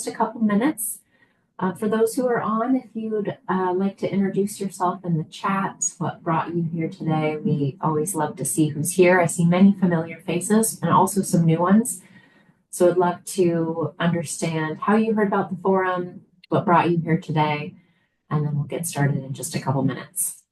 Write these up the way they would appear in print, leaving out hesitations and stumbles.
just a couple minutes. For those who are on, if you'd like to introduce yourself in the chat, what brought you here today, we always love to see who's here. I see many familiar faces and also some new ones. So I'd love to understand how you heard about the forum, what brought you here today, and then we'll get started in just a couple minutes.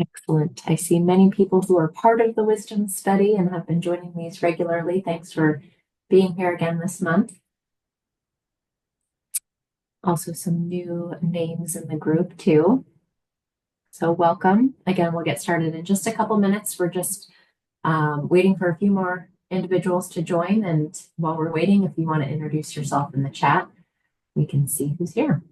Excellent. I see many people who are part of the wisdom study and have been joining these regularly. Thanks for being here again this month. Also some new names in the group too. So welcome. Again, we'll get started in just a couple minutes. We're just waiting for a few more individuals to join. And while we're waiting, if you want to introduce yourself in the chat, we can see who's here.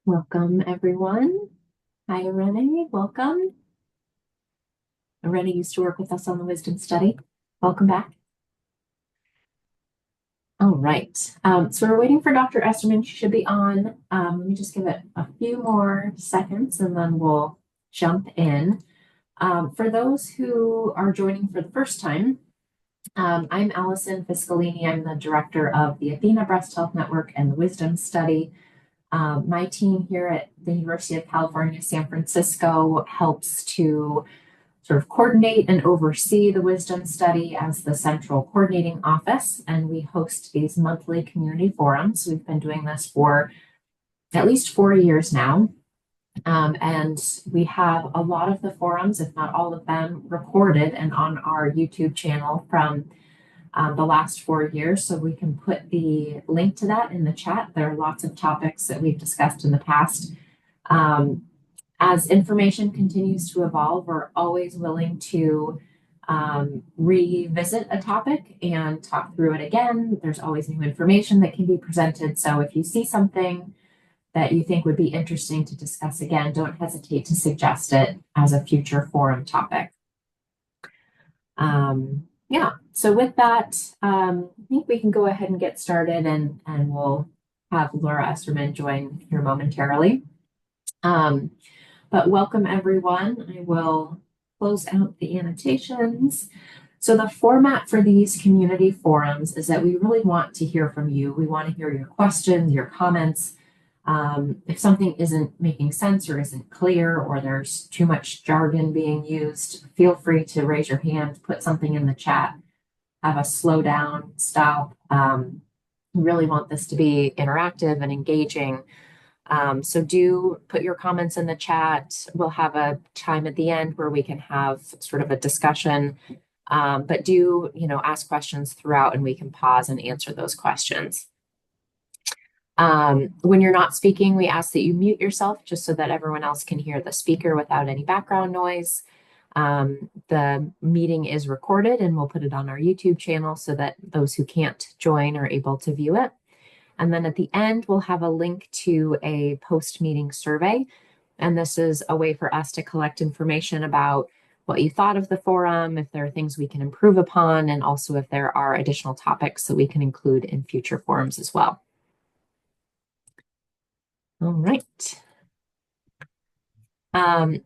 Welcome, everyone. Hi, Renee. Welcome. Renee used to work with us on the wisdom study. Welcome back. All right. So we're waiting for Dr. Esserman. She should be on. Let me just give it a few more seconds and then we'll jump in. For those who are joining for the first time, I'm Allison Fiscalini. I'm the director of the Athena Breast Health Network and the Wisdom Study. My team here at the University of California, San Francisco helps to sort of coordinate and oversee the Wisdom Study as the central coordinating office, and we host these monthly community forums. We've been doing this for at least 4 years now, and we have a lot of the forums, if not all of them, recorded and on our YouTube channel from the last 4 years, so we can put the link to that in the chat. There are lots of topics that we've discussed in the past. As information continues to evolve, we're always willing to revisit a topic and talk through it again. There's always new information that can be presented. So if you see something that you think would be interesting to discuss again, don't hesitate to suggest it as a future forum topic. Yeah, so with that, I think we can go ahead and get started and we'll have Laura Esserman join here momentarily. Um, but welcome everyone. I will close out the annotations. So the format for these community forums is that we really want to hear from you. We want to hear your questions, your comments. If something isn't making sense or isn't clear or there's too much jargon being used, feel free to raise your hand, put something in the chat, have us slow down, stop. We really want this to be interactive and engaging. So do put your comments in the chat. We'll have a time at the end where we can have sort of a discussion. But do, ask questions throughout and we can pause and answer those questions. When you're not speaking, we ask that you mute yourself just so that everyone else can hear the speaker without any background noise. The meeting is recorded and we'll put it on our YouTube channel so that those who can't join are able to view it. And then at the end, we'll have a link to a post-meeting survey. And this is a way for us to collect information about what you thought of the forum, if there are things we can improve upon, and also if there are additional topics that we can include in future forums as well. All right.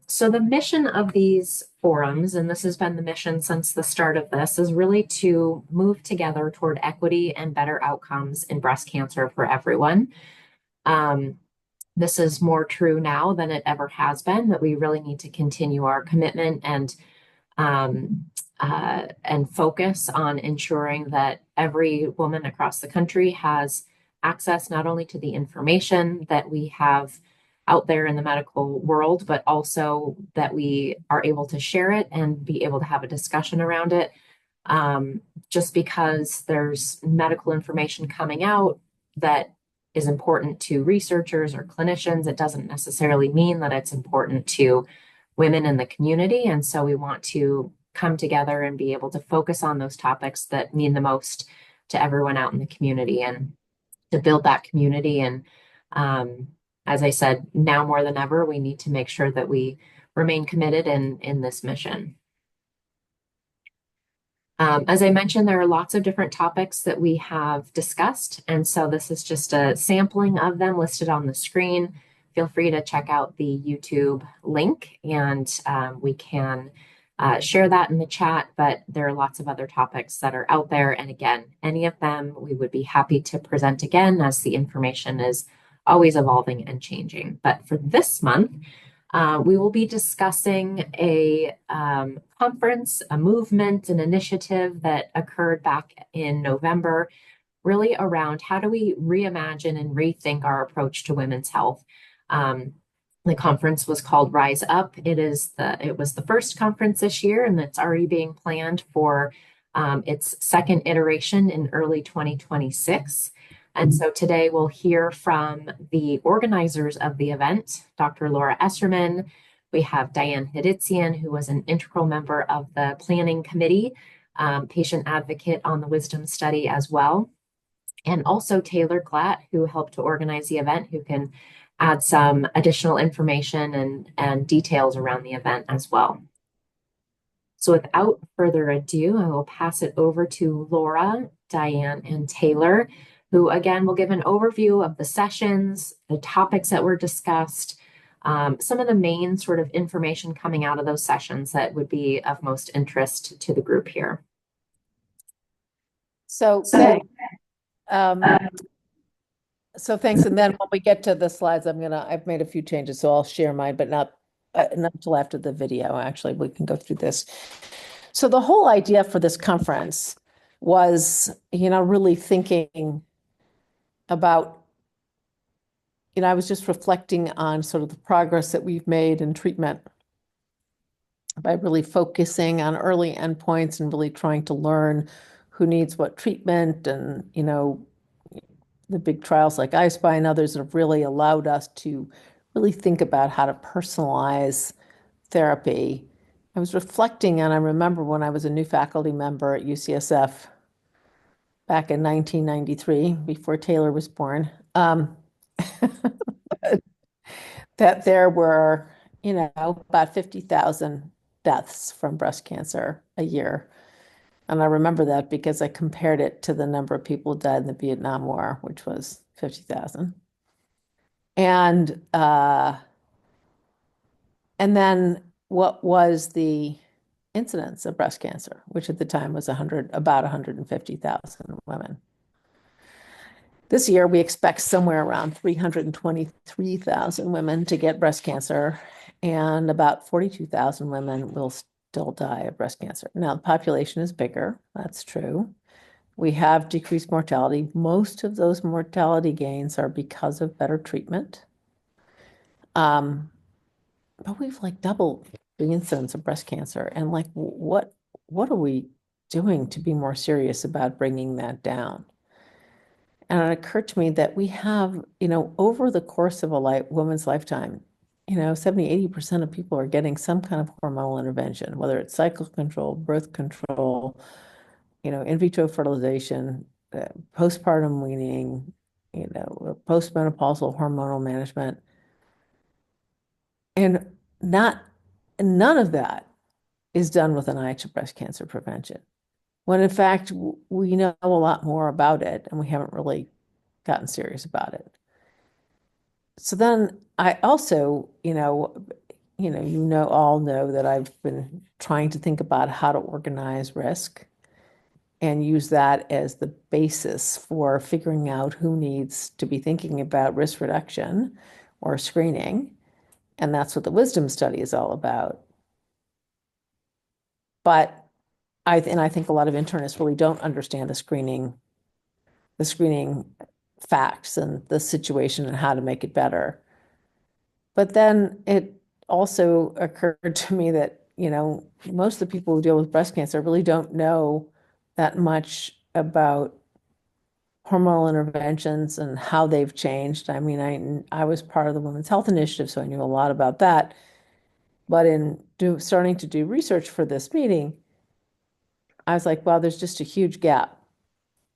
So the mission of these forums, and this has been the mission since the start of this, is really to move together toward equity and better outcomes in breast cancer for everyone. This is more true now than it ever has been, that we really need to continue our commitment and focus on ensuring that every woman across the country has access not only to the information that we have out there in the medical world, but also that we are able to share it and be able to have a discussion around it. Just because there's medical information coming out that is important to researchers or clinicians, it doesn't necessarily mean that it's important to women in the community. And so we want to come together and be able to focus on those topics that mean the most to everyone out in the community and to build that community. And as I said, now more than ever, we need to make sure that we remain committed in this mission. As I mentioned, there are lots of different topics that we have discussed, and so this is just a sampling of them listed on the screen. Feel free to check out the YouTube link, and we can share that in the chat, but there are lots of other topics that are out there, and again, any of them we would be happy to present again as the information is always evolving and changing. But for this month, we will be discussing a conference, a movement, an initiative that occurred back in November, really around how do we reimagine and rethink our approach to women's health. The conference was called Rise Up. It was the first conference this year, and it's already being planned for its second iteration in early 2026. And so today we'll hear from the organizers of the event, Dr. Laura Esserman. We have Diane Heditsian, who was an integral member of the planning committee, patient advocate on the Wisdom study as well. And also Taylor Glatt, who helped to organize the event, who can add some additional information and details around the event as well. So without further ado, I will pass it over to Laura, Diane, and Taylor, who again will give an overview of the sessions, the topics that were discussed, some of the main sort of information coming out of those sessions that would be of most interest to the group here. So thanks. And then when we get to the slides, I've made a few changes, so I'll share mine, but not until after the video. Actually, we can go through this. So the whole idea for this conference was, really thinking about, I was just reflecting on sort of the progress that we've made in treatment by really focusing on early endpoints and really trying to learn who needs what treatment, and, the big trials like I-SPY and others have really allowed us to really think about how to personalize therapy. I was reflecting, and I remember when I was a new faculty member at UCSF back in 1993, before Taylor was born, that there were, about 50,000 deaths from breast cancer a year. And I remember that because I compared it to the number of people who died in the Vietnam War, which was 50,000. And And then what was the incidence of breast cancer, which at the time was about 150,000 women. This year, we expect somewhere around 323,000 women to get breast cancer, and about 42,000 women will still die of breast cancer. Now, the population is bigger. That's true. We have decreased mortality. Most of those mortality gains are because of better treatment. But we've like doubled the incidence of breast cancer. And like, what are we doing to be more serious about bringing that down? And it occurred to me that we have, over the course of a woman's lifetime, 70-80% of people are getting some kind of hormonal intervention, whether it's cycle control, birth control, in vitro fertilization, postpartum weaning, postmenopausal hormonal management. And none of that is done with an eye to breast cancer prevention. When in fact, we know a lot more about it and we haven't really gotten serious about it. So then I also, all know that I've been trying to think about how to organize risk and use that as the basis for figuring out who needs to be thinking about risk reduction or screening. And that's what the wisdom study is all about. But I think a lot of internists really don't understand the screening facts and the situation and how to make it better. But then it also occurred to me that, most of the people who deal with breast cancer really don't know that much about hormonal interventions and how they've changed. I mean, I was part of the Women's Health Initiative, so I knew a lot about that. But in starting to do research for this meeting, I was like, wow, there's just a huge gap.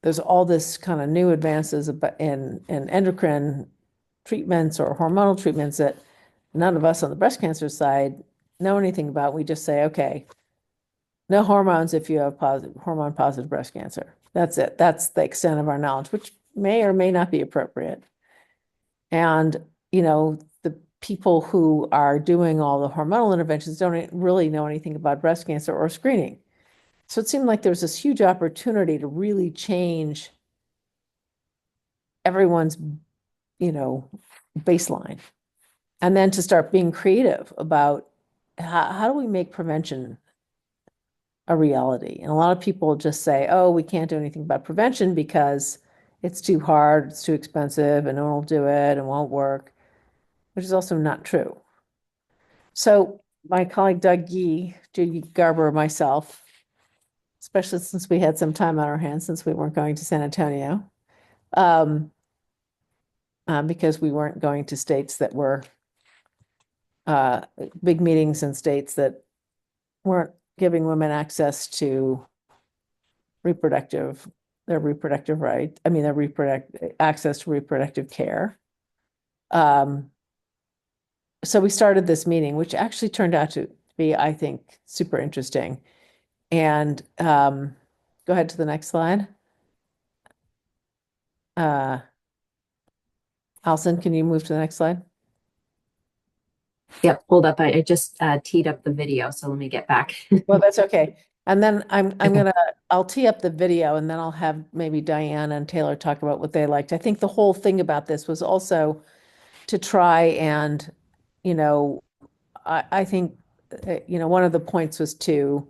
There's all this kind of new advances in endocrine treatments or hormonal treatments that none of us on the breast cancer side know anything about. We just say, okay, no hormones if you have hormone positive breast cancer. That's it. That's the extent of our knowledge, which may or may not be appropriate. And, the people who are doing all the hormonal interventions don't really know anything about breast cancer or screening. So it seemed like there was this huge opportunity to really change everyone's, baseline. And then to start being creative about how do we make prevention a reality? And a lot of people just say, oh, we can't do anything about prevention because it's too hard, it's too expensive, and no one will do it and won't work, which is also not true. So my colleague Doug Gee, Judy Garber, myself, especially since we had some time on our hands since we weren't going to San Antonio, because we weren't going to states that were big meetings in states that weren't giving women access to their reproductive right. I mean, access to reproductive care. So we started this meeting, which actually turned out to be, I think, super interesting. And go ahead to the next slide. Allison, can you move to the next slide? Yep, hold up. I just teed up the video, so let me get back. Well, that's okay. And then I'll tee up the video and then I'll have maybe Diane and Taylor talk about what they liked. I think the whole thing about this was also to try and, I think, one of the points was to,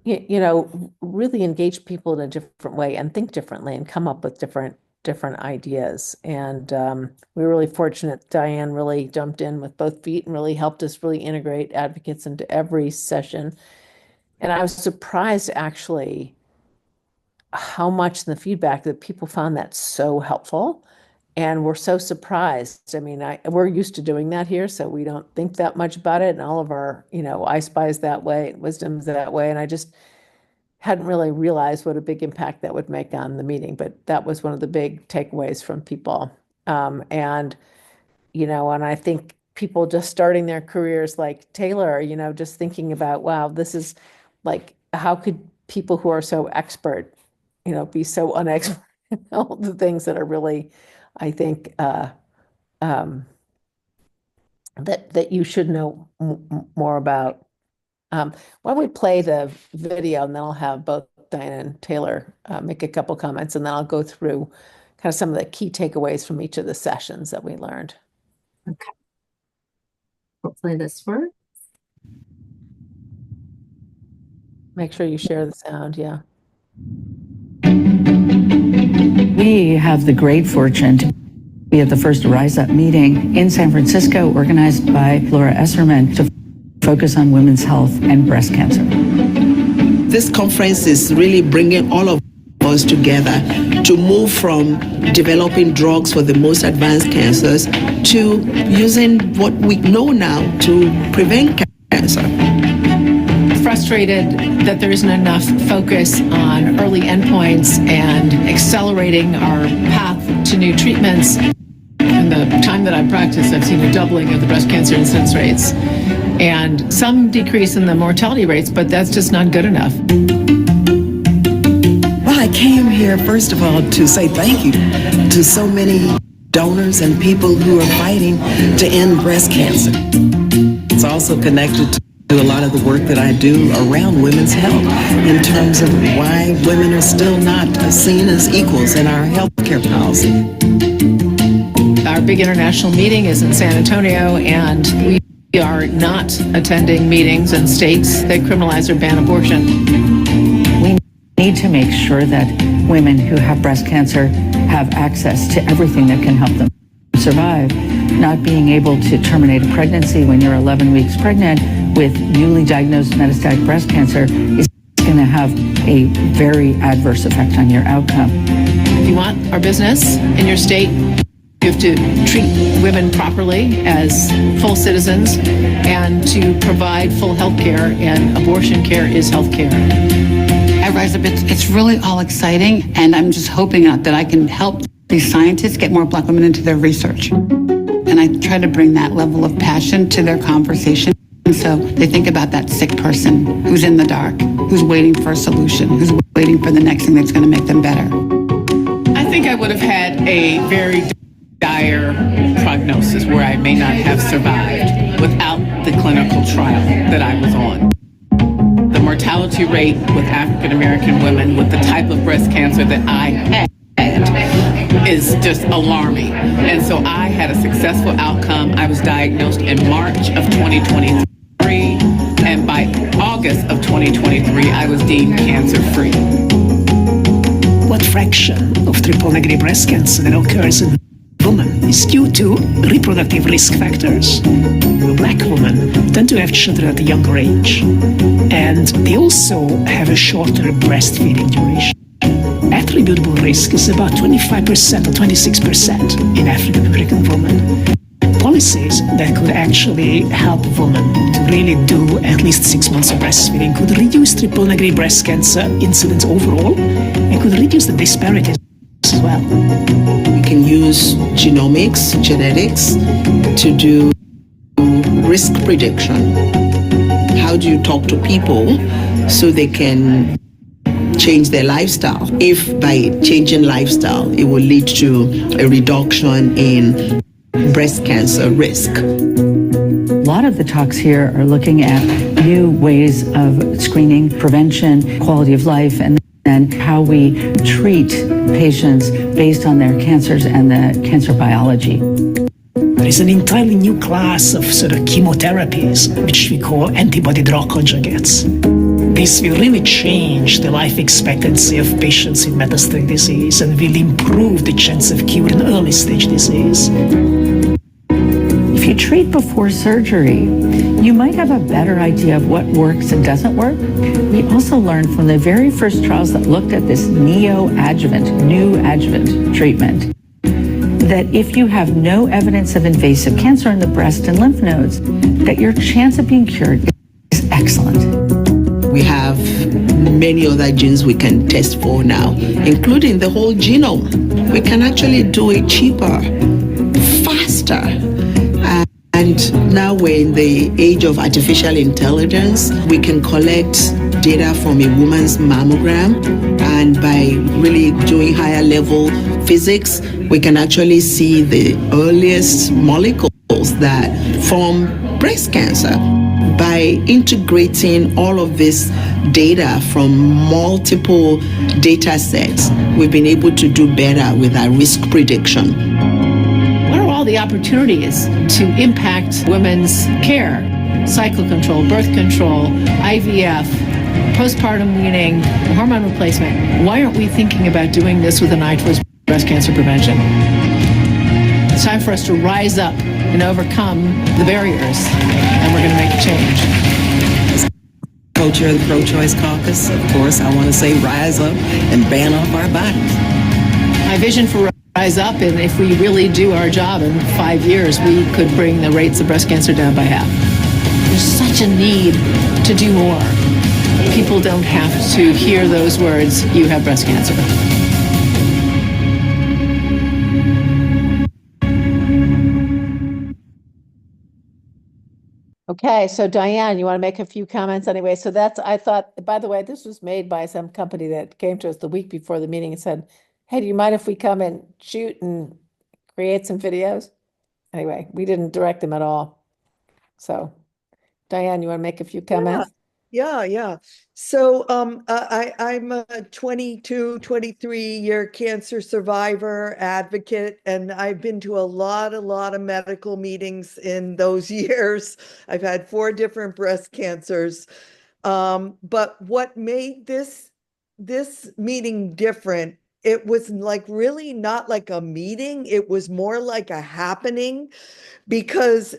really engage people in a different way and think differently and come up with different ideas. And we were really fortunate. Diane really jumped in with both feet and really helped us really integrate advocates into every session. And I was surprised actually how much in the feedback that people found that so helpful. And we're so surprised. I mean, we're used to doing that here, so we don't think that much about it. And all of our, I Spy's that way, Wisdom's that way. And I just hadn't really realized what a big impact that would make on the meeting. But that was one of the big takeaways from people. And I think people just starting their careers like Taylor, just thinking about, wow, this is like, how could people who are so expert, be so unexpert in all the things that are really, I think, that you should know more about. Why don't we play the video, and then I'll have both Diane and Taylor make a couple comments, and then I'll go through kind of some of the key takeaways from each of the sessions that we learned. Okay. Hopefully this works. Make sure you share the sound, yeah. We have the great fortune to be at the first Rise Up meeting in San Francisco, organized by Laura Esserman, to focus on women's health and breast cancer. This conference is really bringing all of us together to move from developing drugs for the most advanced cancers to using what we know now to prevent cancer. Frustrated that there isn't enough focus on early endpoints and accelerating our path to new treatments. In the time that I've practiced, I've seen a doubling of the breast cancer incidence rates and some decrease in the mortality rates, but that's just not good enough. Well, I came here, first of all, to say thank you to so many donors and people who are fighting to end breast cancer. It's also connected to a lot of the work that I do around women's health in terms of why women are still not seen as equals in our healthcare policy. Our big international meeting is in San Antonio, and we are not attending meetings in states that criminalize or ban abortion. We need to make sure that women who have breast cancer have access to everything that can help them survive. Not being able to terminate a pregnancy when you're 11 weeks pregnant with newly diagnosed metastatic breast cancer is going to have a very adverse effect on your outcome. If you want our business in your state, you have to treat women properly as full citizens and to provide full health care, and abortion care is health care. At Rise Up, it's really all exciting, and I'm just hoping that I can help these scientists get more Black women into their research. And I try to bring that level of passion to their conversation, so they think about that sick person who's in the dark, who's waiting for a solution, who's waiting for the next thing that's going to make them better. I think I would have had a very dire prognosis where I may not have survived without the clinical trial that I was on. The mortality rate with African American women with the type of breast cancer that I had is just alarming. And so I had a successful outcome. I was diagnosed in March of 2023, and by August of 2023, I was deemed cancer-free. What fraction of triple-negative breast cancer that occurs in women is due to reproductive risk factors? Black women tend to have children at a younger age, and they also have a shorter breastfeeding duration. Attributable risk is about 25% or 26% in African American women. Policies that could actually help women to really do at least 6 months of breastfeeding could reduce triple-negative breast cancer incidence overall and could reduce the disparities as well. We can use genomics, genetics, to do risk prediction. How do you talk to people so they can change their lifestyle? If by changing lifestyle, it will lead to a reduction in breast cancer risk. A lot of the talks here are looking at new ways of screening, prevention, quality of life, and then how we treat patients based on their cancers and the cancer biology. There is an entirely new class of sort of chemotherapies, which we call antibody-drug conjugates. This will really change the life expectancy of patients with metastatic disease and will improve the chance of cure in early stage disease. If you treat before surgery, you might have a better idea of what works and doesn't work. We also learned from the very first trials that looked at this new adjuvant treatment, that if you have no evidence of invasive cancer in the breast and lymph nodes, that your chance of being cured is excellent. We have many other genes we can test for now, including the whole genome. We can actually do it cheaper, faster. And now we're in the age of artificial intelligence. We can collect data from a woman's mammogram, and by really doing higher level physics, we can actually see the earliest molecules that form breast cancer. By integrating all of this data from multiple data sets, we've been able to do better with our risk prediction. What are all the opportunities to impact women's care? Cycle control, birth control, IVF, postpartum weaning, hormone replacement. Why aren't we thinking about doing this with an eye towards breast cancer prevention? It's time for us to rise up and overcome the barriers, and we're going to make a change. Co-chair of the Pro-Choice Caucus, of course, I want to say rise up and ban off our bodies. My vision for Rise Up, and if we really do our job in 5 years, we could bring the rates of breast cancer down by half. There's such a need to do more. People don't have to hear those words, you have breast cancer. Okay, so Diane, you want to make a few comments anyway? So that's, I thought, by the way, this was made by some company that came to us the week before the meeting and said, hey, do you mind if we come and shoot and create some videos? Anyway, we didn't direct them at all. So Diane, you want to make a few comments? Yeah. So I'm a 22, 23-year cancer survivor advocate, and I've been to a lot of medical meetings in those years. I've had 4 different breast cancers. But what made this meeting different, it was like really not like a meeting, it was more like a happening, because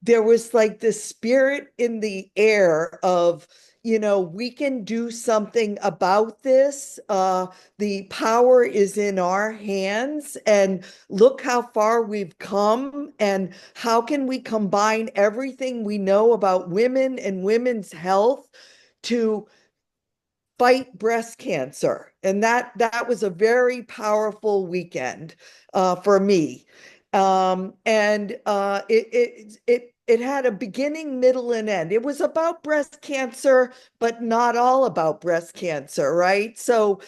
there was like this spirit in the air of, we can do something about this. The power is in our hands, and look how far we've come, and how can we combine everything we know about women and women's health to fight breast cancer. And that was a very powerful weekend for me. It had a beginning, middle, and end. It was about breast cancer, but not all about breast cancer, right? So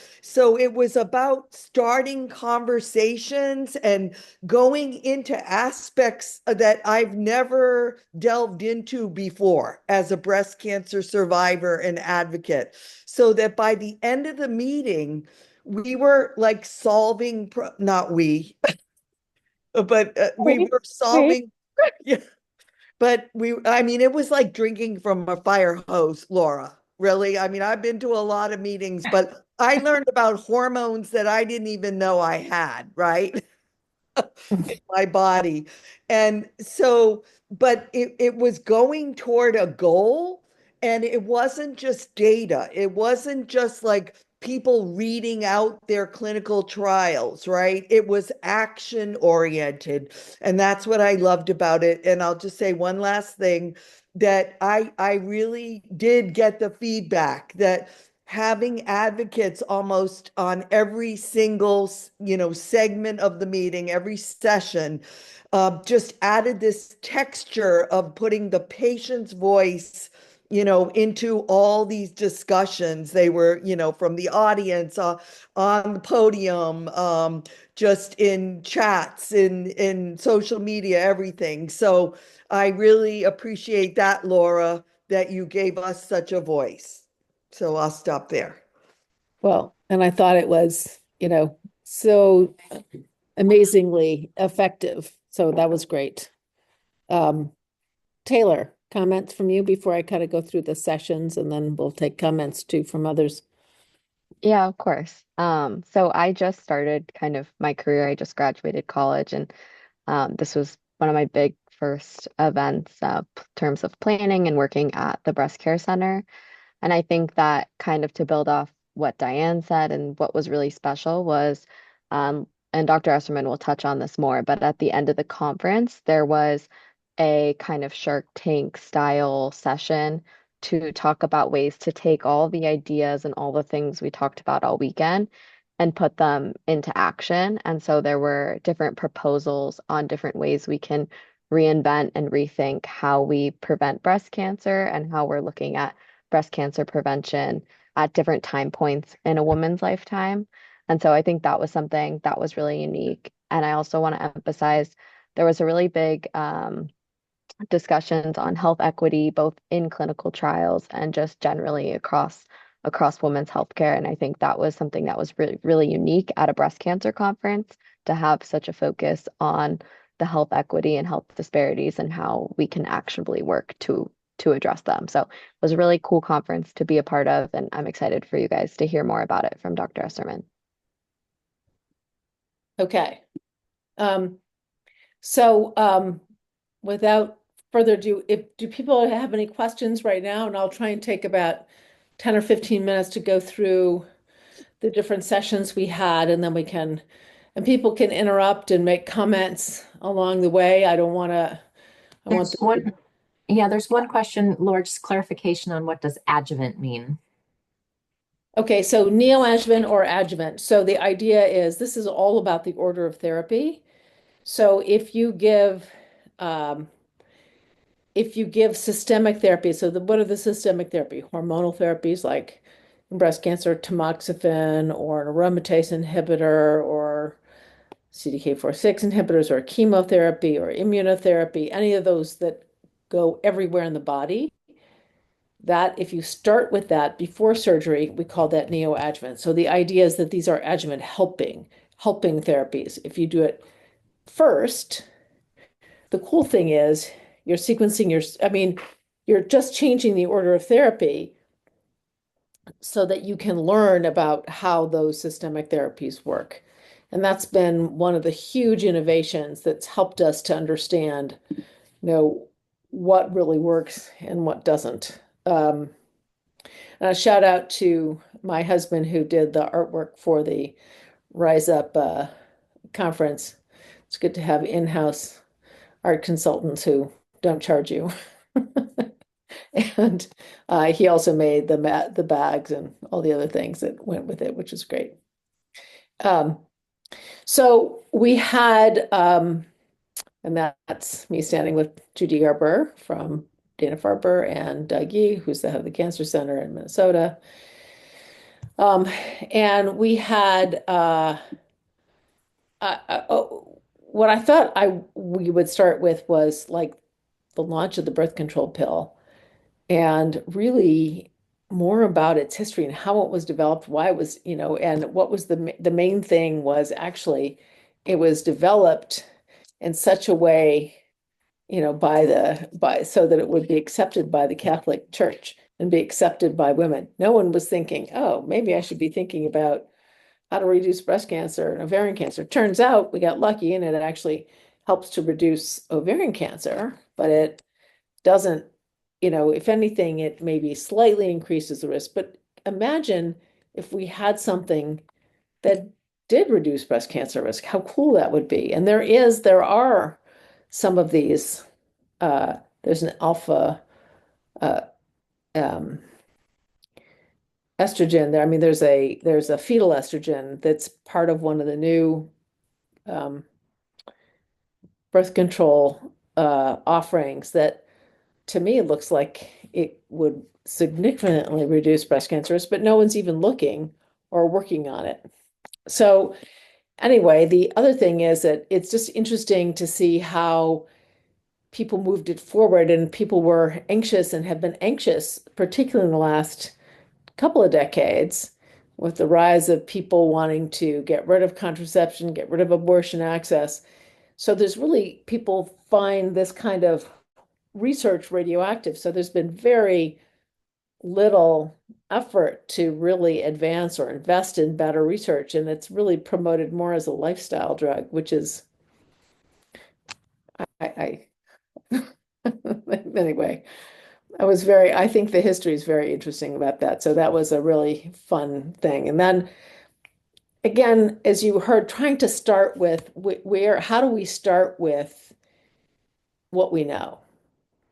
it was about starting conversations and going into aspects that I've never delved into before as a breast cancer survivor and advocate. So that by the end of the meeting, we were like solving, not we, but we were solving, yeah. But it was like drinking from a fire hose, Laura, really. I've been to a lot of meetings, but I learned about hormones that I didn't even know I had, right? In my body. And so, but it was going toward a goal, and it wasn't just data. It wasn't just like people reading out their clinical trials, right? It was action oriented. And that's what I loved about it. And I'll just say one last thing, that I really did get the feedback that having advocates almost on every single, segment of the meeting, every session, just added this texture of putting the patient's voice, into all these discussions. They were, from the audience, on the podium, just in chats, in social media, everything. So I really appreciate that, Laura, that you gave us such a voice. So I'll stop there. Well, and I thought it was, so amazingly effective. So that was great. Taylor, comments from you before I kind of go through the sessions, and then we'll take comments too from others. Yeah, of course. So I just started kind of my career. I just graduated college, and this was one of my big first events, terms of planning and working at the breast care center. And I think that kind of to build off what Diane said, and what was really special was, and Dr. Esserman will touch on this more, but at the end of the conference, there was a kind of Shark Tank style session to talk about ways to take all the ideas and all the things we talked about all weekend and put them into action. And so there were different proposals on different ways we can reinvent and rethink how we prevent breast cancer and how we're looking at breast cancer prevention at different time points in a woman's lifetime. And so I think that was something that was really unique. And I also want to emphasize there was a really big discussions on health equity, both in clinical trials and just generally across women's healthcare. And I think that was something that was really, really unique at a breast cancer conference, to have such a focus on the health equity and health disparities and how we can actionably work to address them. So it was a really cool conference to be a part of, and I'm excited for you guys to hear more about it from Dr. Esserman. Okay. Without further ado, do people have any questions right now? And I'll try and take about 10 or 15 minutes to go through the different sessions we had, and then and people can interrupt and make comments along the way. I don't want to, There's one question, Laura, just clarification on what does adjuvant mean? Okay, so neoadjuvant or adjuvant. So the idea is this is all about the order of therapy. So if you give systemic therapy, so what are the systemic therapy? Hormonal therapies like in breast cancer, tamoxifen or an aromatase inhibitor or CDK4/6 inhibitors or chemotherapy or immunotherapy, any of those that go everywhere in the body. That if you start with that before surgery, we call that neoadjuvant. So the idea is that these are adjuvant helping therapies. If you do it first, the cool thing is you're sequencing you're just changing the order of therapy so that you can learn about how those systemic therapies work. And that's been one of the huge innovations that's helped us to understand, what really works and what doesn't. And a shout out to my husband who did the artwork for the Rise Up conference. It's good to have in-house art consultants who don't charge you. And he also made the bags and all the other things that went with it, which is great. So we had, and that's me standing with Judy Garber from Dana-Farber and Doug Yee, who's the head of the Cancer Center in Minnesota. And we had what I thought we would start with was like the launch of the birth control pill, and really more about its history and how it was developed, why it was, and what was the main thing was actually it was developed in such a way, so that it would be accepted by the Catholic Church and be accepted by women. No one was thinking, oh, maybe I should be thinking about how to reduce breast cancer and ovarian cancer. Turns out we got lucky and it actually helps to reduce ovarian cancer, but it doesn't, if anything, it maybe slightly increases the risk. But imagine if we had something that did reduce breast cancer risk, how cool that would be. And there are some of these, there's an alpha estrogen there. I mean, there's a fetal estrogen that's part of one of the new birth control offerings that to me looks like it would significantly reduce breast cancer risk, but no one's even looking or working on it. So anyway, the other thing is that it's just interesting to see how people moved it forward, and people were anxious and have been anxious, particularly in the last couple of decades, with the rise of people wanting to get rid of contraception, get rid of abortion access. So there's really, people find this kind of research radioactive. So there's been very little effort to really advance or invest in better research. And it's really promoted more as a lifestyle drug, which is, anyway, I think the history is very interesting about that. So that was a really fun thing. And then again, as you heard, trying to start with how do we start with what we know,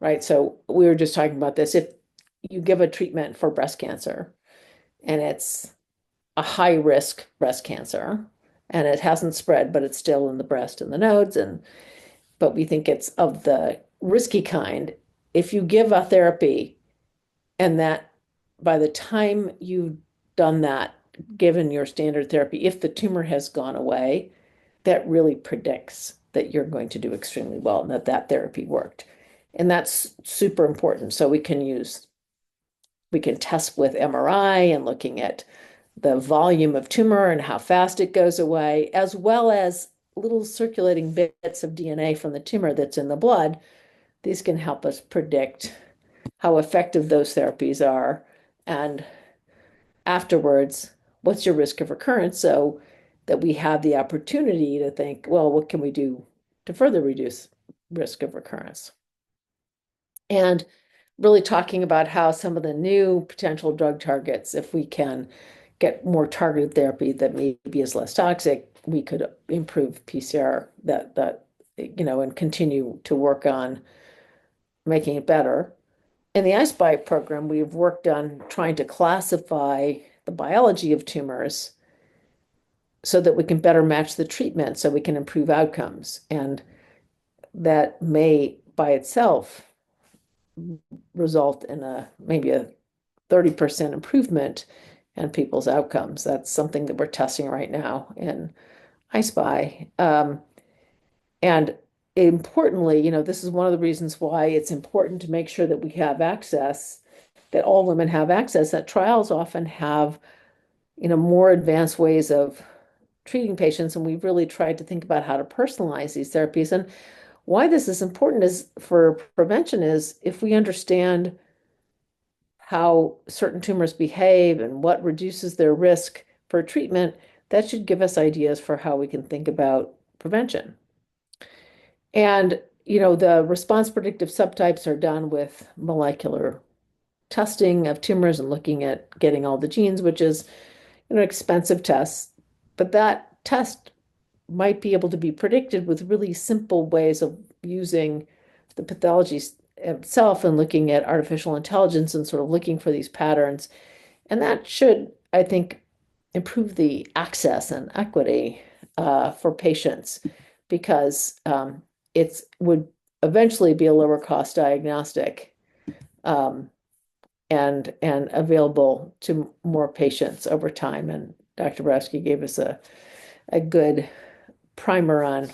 right? So we were just talking about this. If you give a treatment for breast cancer and it's a high risk breast cancer and it hasn't spread, but it's still in the breast and the nodes, but we think it's of the risky kind. If you give a therapy and that by the time you've done that, given your standard therapy, if the tumor has gone away, that really predicts that you're going to do extremely well and that that therapy worked. And that's super important. So we can test with MRI and looking at the volume of tumor and how fast it goes away, as well as little circulating bits of DNA from the tumor that's in the blood. These can help us predict how effective those therapies are. And afterwards, what's your risk of recurrence? So that we have the opportunity to think, well, what can we do to further reduce risk of recurrence? And really talking about how some of the new potential drug targets, if we can get more targeted therapy that maybe is less toxic, we could improve PCR and continue to work on making it better. In the iSpy program, we've worked on trying to classify the biology of tumors so that we can better match the treatment so we can improve outcomes. And that may by itself result in maybe a 30% improvement in people's outcomes. That's something that we're testing right now in iSpy. And importantly, this is one of the reasons why it's important to make sure that we have access, that all women have access, that trials often have, more advanced ways of treating patients. And we've really tried to think about how to personalize these therapies. And why this is important is for prevention is if we understand how certain tumors behave and what reduces their risk for treatment, that should give us ideas for how we can think about prevention. And, the response predictive subtypes are done with molecular testing of tumors and looking at getting all the genes, which is an expensive test. But that test might be able to be predicted with really simple ways of using the pathology itself and looking at artificial intelligence and sort of looking for these patterns. And that should, I think, improve the access and equity for patients because it would eventually be a lower cost diagnostic and available to more patients over time. And Dr. Borowski gave us a good primer on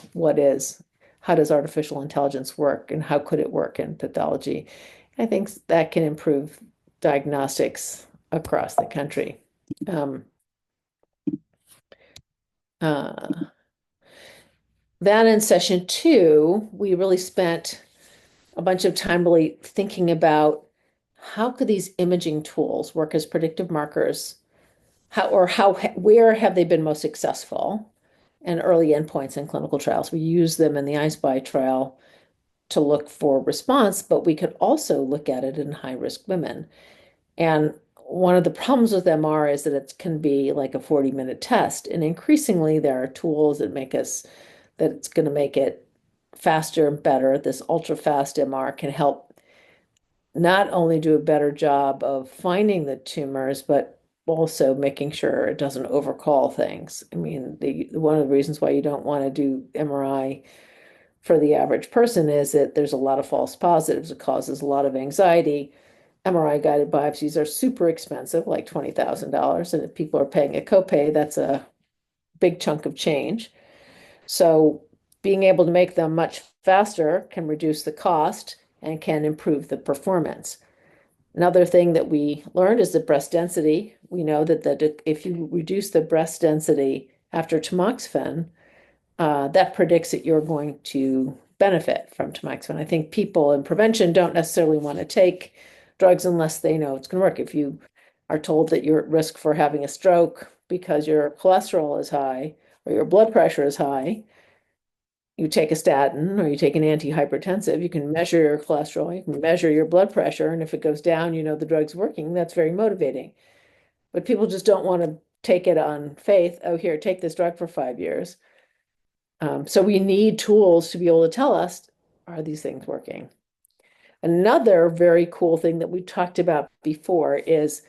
how does artificial intelligence work and how could it work in pathology. I think that can improve diagnostics across the country. Then in session 2, we really spent a bunch of time really thinking about how could these imaging tools work as predictive markers, where have they been most successful and early endpoints in clinical trials. We use them in the iSpy trial to look for response, but we could also look at it in high-risk women. And one of the problems with MR is that it can be like a 40-minute test. And increasingly, there are tools that it's going to make it faster and better. This ultra-fast MR can help not only do a better job of finding the tumors, but also making sure it doesn't overcall things. I mean, one of the reasons why you don't want to do MRI for the average person is that there's a lot of false positives. It causes a lot of anxiety. MRI guided biopsies are super expensive, like $20,000. And if people are paying a copay, that's a big chunk of change. So being able to make them much faster can reduce the cost and can improve the performance. Another thing that we learned is the breast density. We know that if you reduce the breast density after tamoxifen, that predicts that you're going to benefit from tamoxifen. I think people in prevention don't necessarily want to take drugs unless they know it's going to work. If you are told that you're at risk for having a stroke because your cholesterol is high or your blood pressure is high, you take a statin or you take an antihypertensive, you can measure your cholesterol, you can measure your blood pressure, and if it goes down, the drug's working. That's very motivating. But people just don't want to take it on faith. Oh, here, take this drug for 5 years. So we need tools to be able to tell us, are these things working? Another very cool thing that we talked about before is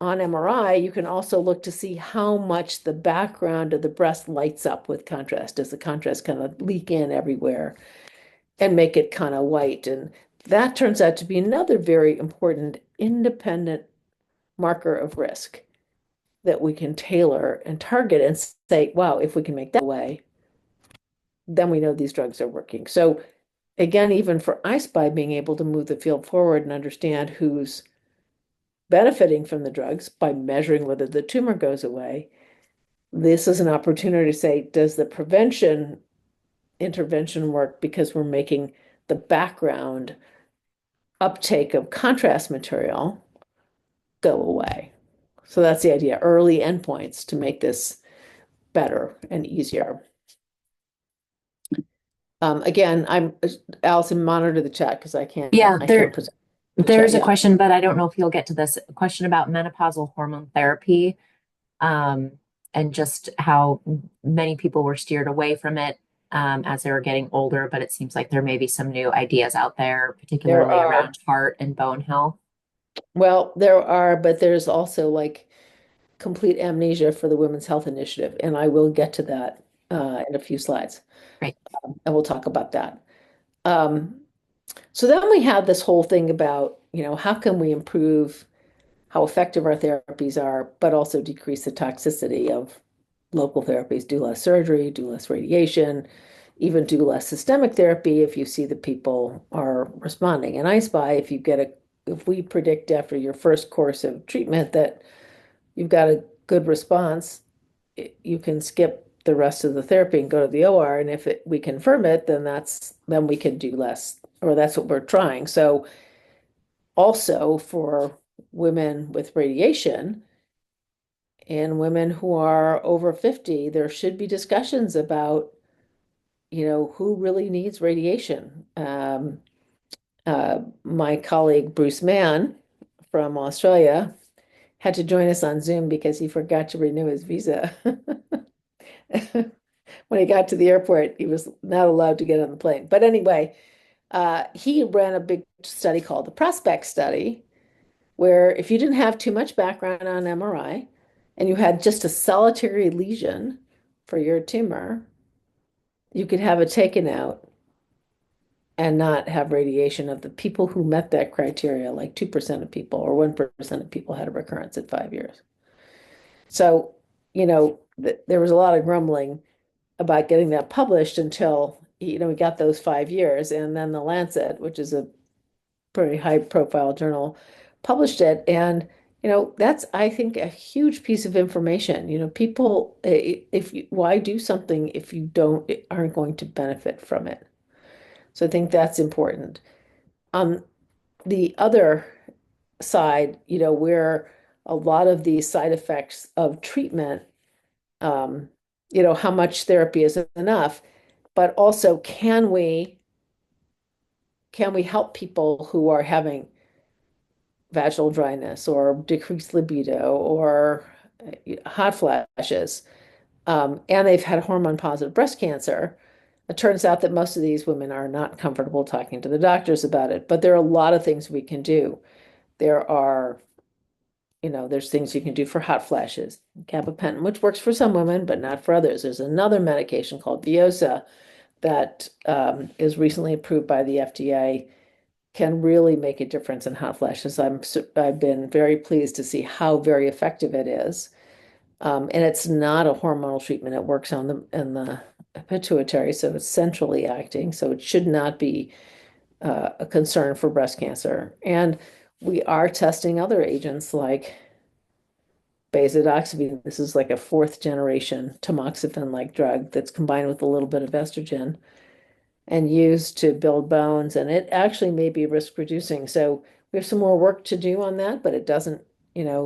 on MRI, you can also look to see how much the background of the breast lights up with contrast. Does the contrast kind of leak in everywhere and make it kind of white? And that turns out to be another very important independent marker of risk that we can tailor and target and say, wow, if we can make that way, then we know these drugs are working. So again, even for I-SPY, being able to move the field forward and understand who's benefiting from the drugs by measuring whether the tumor goes away, this is an opportunity to say, does the prevention intervention work because we're making the background uptake of contrast material go away? So that's the idea, early endpoints to make this better and easier. Again, Allison, monitor the chat because I can't. Yeah, I can't present the there's chat a yet. question, but I don't know if you'll get to this. A question about menopausal hormone therapy, and just how many people were steered away from it as they were getting older. But it seems like there may be some new ideas out there, particularly are. around heart and bone health. Well, there are, but there's also like complete amnesia for the Women's Health Initiative, and I will get to that in a few slides. Right. And we'll talk about that. So then we have this whole thing about, how can we improve how effective our therapies are, but also decrease the toxicity of local therapies, do less surgery, do less radiation, even do less systemic therapy if you see that people are responding. And I-SPY, if we predict after your first course of treatment that you've got a good response, you can skip the rest of the therapy and go to the OR. And if we confirm it, then we can do less, or that's what we're trying. So also for women with radiation and women who are over 50, there should be discussions about, who really needs radiation. My colleague Bruce Mann from Australia had to join us on Zoom because he forgot to renew his visa. When he got to the airport, he was not allowed to get on the plane. But anyway, he ran a big study called the Prospect Study, where if you didn't have too much background on MRI and you had just a solitary lesion for your tumor, you could have it taken out and not have radiation. Of the people who met that criteria, like 2% of people or 1% of people had a recurrence at 5 years. So, there was a lot of grumbling about getting that published until, we got those 5 years, and then the Lancet, which is a pretty high profile journal, published it. And, that's, I think, a huge piece of information. People, why do something if you aren't going to benefit from it? So I think that's important. On the other side, where a lot of these side effects of treatment, how much therapy is enough, but also can we help people who are having vaginal dryness or decreased libido or hot flashes, and they've had hormone positive breast cancer. It turns out that most of these women are not comfortable talking to the doctors about it, but there are a lot of things we can do. There's things you can do for hot flashes, gabapentin, which works for some women, but not for others. There's another medication called Veosa that is recently approved by the FDA, can really make a difference in hot flashes. I've been very pleased to see how very effective it is. And it's not a hormonal treatment. It works in the pituitary, so it's centrally acting. So it should not be a concern for breast cancer. And we are testing other agents like basidoxybine. This is like a fourth generation tamoxifen-like drug that's combined with a little bit of estrogen and used to build bones. And it actually may be risk reducing. So we have some more work to do on that, but it doesn't,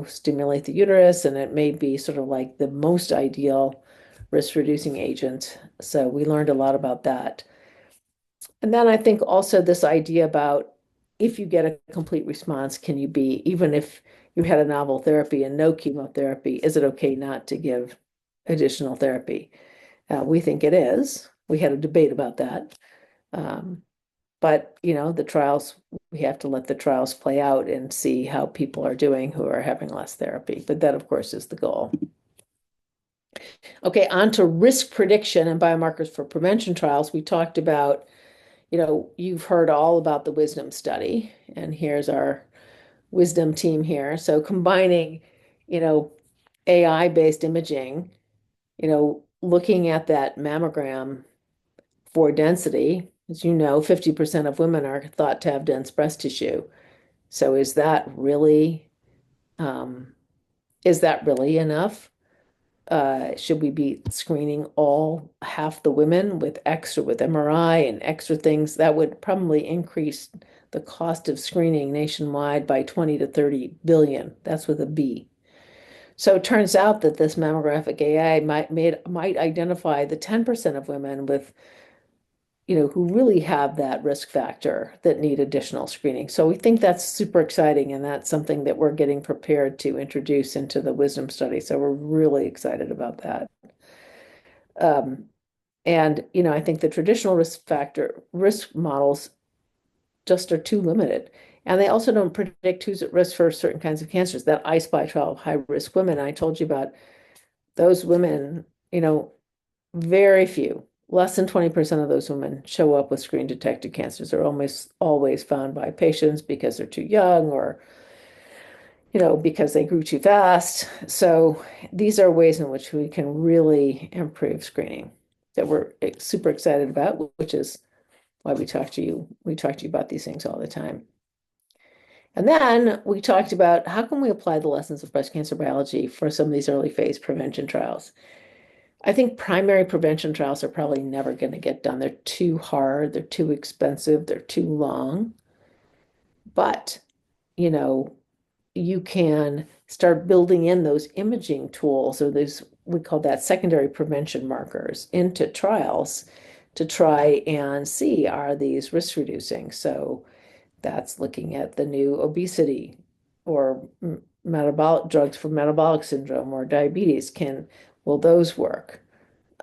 stimulate the uterus, and it may be sort of like the most ideal risk reducing agent. So we learned a lot about that. And then I think also this idea about if you get a complete response, can you even if you had a novel therapy and no chemotherapy, is it okay not to give additional therapy? We think it is. We had a debate about that. But, the trials, we have to let the trials play out and see how people are doing who are having less therapy. But that, of course, is the goal. Okay, on to risk prediction and biomarkers for prevention trials. We talked about, you've heard all about the Wisdom study, and here's our Wisdom team here. So combining, AI-based imaging, looking at that mammogram for density. As you know, 50% of women are thought to have dense breast tissue. So is that really enough? Should we be screening all half the women with MRI and extra things? That would probably increase the cost of screening nationwide by 20 to 30 billion. That's with a B. So it turns out that this mammographic AI might identify the 10% of women with, who really have that risk factor that need additional screening. So we think that's super exciting, and that's something that we're getting prepared to introduce into the wisdom study. So we're really excited about that. And I think the traditional risk models just are too limited. And they also don't predict who's at risk for certain kinds of cancers. That I-SPY trial of high-risk women, I told you about those women, very few, less than 20% of those women show up with screen-detected cancers. They're almost always found by patients because they're too young or, because they grew too fast. So these are ways in which we can really improve screening that we're super excited about, which is why we talk to you about these things all the time. And then we talked about how can we apply the lessons of breast cancer biology for some of these early phase prevention trials. I think primary prevention trials are probably never going to get done. They're too hard, they're too expensive, they're too long. But, you can start building in those imaging tools, or those, we call that secondary prevention markers, into trials to try and see, are these risk reducing? So that's looking at the new obesity or metabolic drugs for metabolic syndrome or diabetes. Will those work?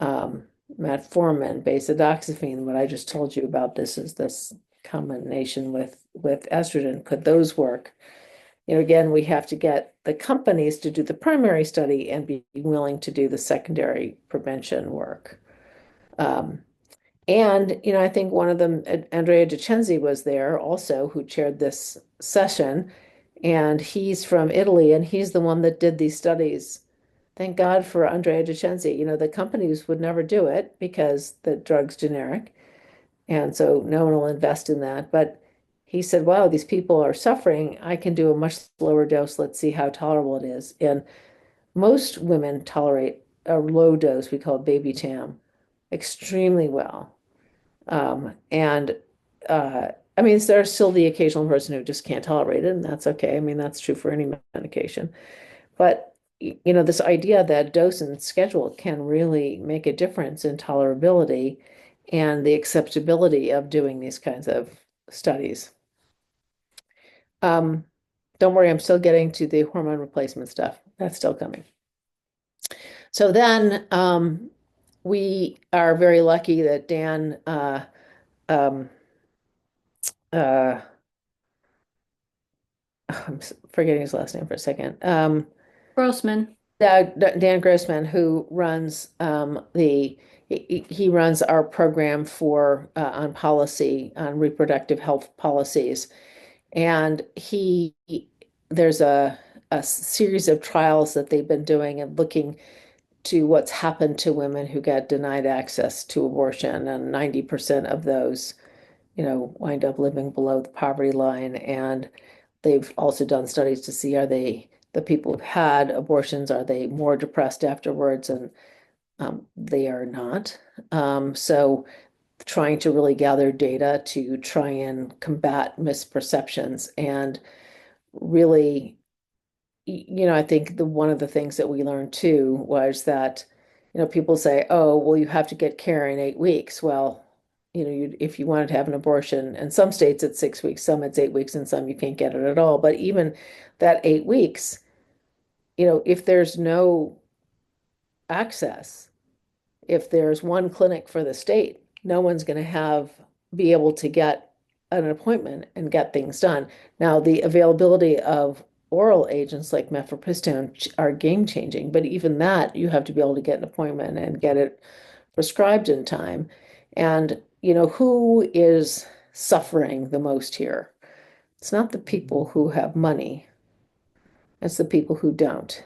Metformin, beta-doxyphene, what I just told you about, this is this combination with estrogen. Could those work? Again, we have to get the companies to do the primary study and be willing to do the secondary prevention work. And, I think one of them, Andrea DiCenzi, was there also, who chaired this session, and he's from Italy, and he's the one that did these studies. Thank God for Andrea DiCenzi. The companies would never do it because the drug's generic, and so no one will invest in that. But he said, wow, these people are suffering. I can do a much lower dose. Let's see how tolerable it is. And most women tolerate a low dose, we call it baby TAM, extremely well. I mean, there's still the occasional person who just can't tolerate it, and that's okay. I mean, that's true for any medication. But, this idea that dose and schedule can really make a difference in tolerability and the acceptability of doing these kinds of studies. Don't worry, I'm still getting to the hormone replacement stuff. That's still coming. So then we are very lucky that Dan I'm forgetting his last name for a second. Grossman. Dan Grossman, who runs he runs our program for on policy on reproductive health policies, and there's a series of trials that they've been doing and looking to what's happened to women who get denied access to abortion, and 90% of those, wind up living below the poverty line. And they've also done studies to see, are the people who've had abortions, are they more depressed afterwards? And they are not. So trying to really gather data to try and combat misperceptions. And really, I think one of the things that we learned too was that, people say, oh, well, you have to get care in 8 weeks. Well, if you wanted to have an abortion, in some states it's 6 weeks, some it's 8 weeks, and some you can't get it at all. But even that 8 weeks, if there's no access, if there's one clinic for the state, no one's going to be able to get an appointment and get things done. Now, the availability of oral agents like mifepristone are game changing, but even that, you have to be able to get an appointment and get it prescribed in time. And, who is suffering the most here? It's not the people who have money. It's the people who don't.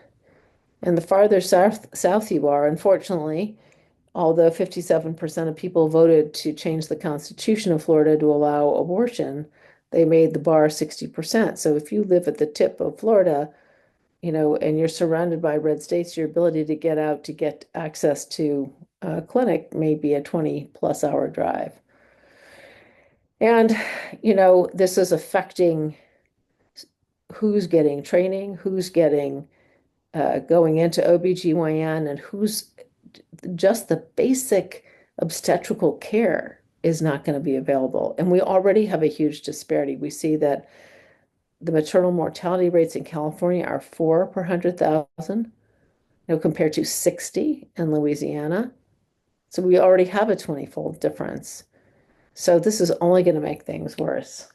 And the farther south you are, unfortunately, although 57% of people voted to change the Constitution of Florida to allow abortion, they made the bar 60%. So if you live at the tip of Florida, and you're surrounded by red states, your ability to get out to get access to a clinic may be a 20+ hour drive. And, this is affecting who's getting training, who's getting going into OBGYN, and who's just the basic obstetrical care is not going to be available. And we already have a huge disparity. We see that the maternal mortality rates in California are 4 per 100,000, compared to 60 in Louisiana. So we already have a 20-fold difference. So this is only going to make things worse.